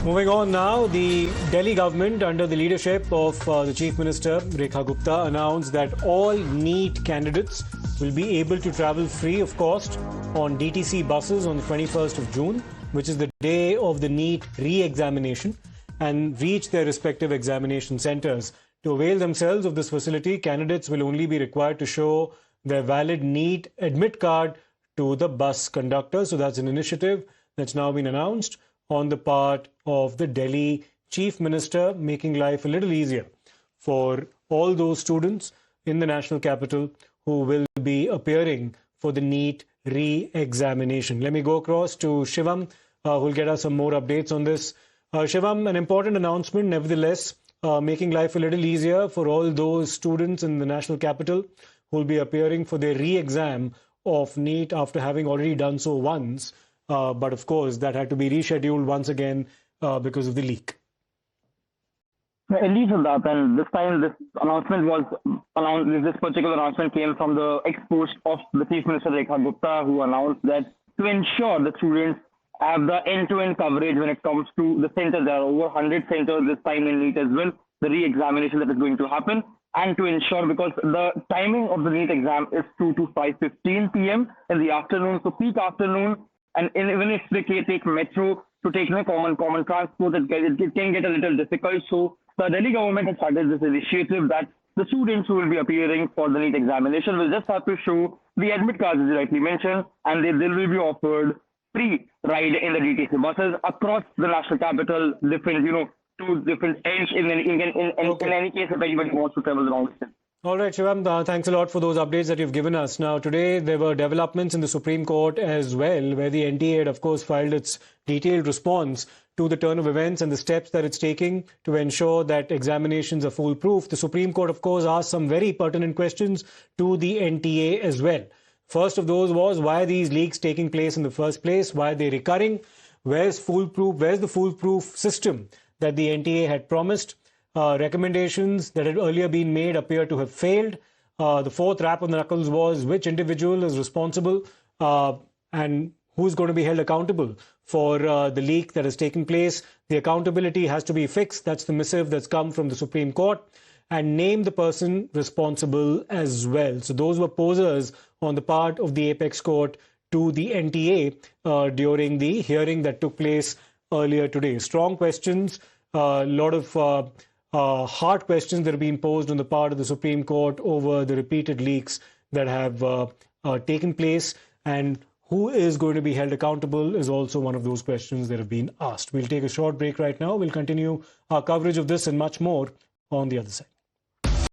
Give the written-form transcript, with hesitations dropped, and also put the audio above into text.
Moving on now, the Delhi government under the leadership of the Chief Minister Rekha Gupta announced that all NEET candidates will be able to travel free of cost on DTC buses on the 21st of June, which is the day of the NEET re-examination, and reach their respective examination centres. To avail themselves of this facility, candidates will only be required to show their valid NEET admit card to the bus conductor. So that's an initiative that's now been announced on the part of the Delhi Chief Minister, making life a little easier for all those students in the national capital who will be appearing for the NEET re-examination. Let me go across to Shivam, who will get us some more updates on this. Shivam, an important announcement, nevertheless, making life a little easier for all those students in the national capital who will be appearing for their re-exam of NEET after having already done so once. But of course, that had to be rescheduled once again because of the leak. Indeed, Siddharth, and this time this announcement was announced. This particular announcement came from the ex-post of the Chief Minister Rekha Gupta, who announced that to ensure the students have the end-to-end coverage when it comes to the centers. There are over 100 centers this time in NEET as well, the re-examination that is going to happen. And to ensure, because the timing of the NEET exam is 2 to 5:15 p.m. in the afternoon, so peak afternoon, and even if they take metro to take common transport, it can get a little difficult. So the Delhi government has started this initiative that the students who will be appearing for the NEET examination will just have to show the admit cards, as you rightly mentioned, and they will be offered free ride in the DTC buses across the national capital, different, to different ends in any case if anybody wants to travel around. All right, Shivam, thanks a lot for those updates that you've given us. Now, today there were developments in the Supreme Court as well, where the NTA had, of course, filed its detailed response to the turn of events and the steps that it's taking to ensure that examinations are foolproof. The Supreme Court, of course, asked some very pertinent questions to the NTA as well. First of those was, why are these leaks taking place in the first place? Why are they recurring? Where's the foolproof system that the NTA had promised? Recommendations that had earlier been made appear to have failed. The fourth rap on the knuckles was, which individual is responsible and who's going to be held accountable for the leak that has taken place. The accountability has to be fixed. That's the missive that's come from the Supreme Court. And name the person responsible as well. So those were posers on the part of the Apex Court to the NTA during the hearing that took place earlier today. Strong questions, a lot of hard questions that have been posed on the part of the Supreme Court over the repeated leaks that have taken place, and who is going to be held accountable is also one of those questions that have been asked. We'll take a short break right now. We'll continue our coverage of this and much more on the other side.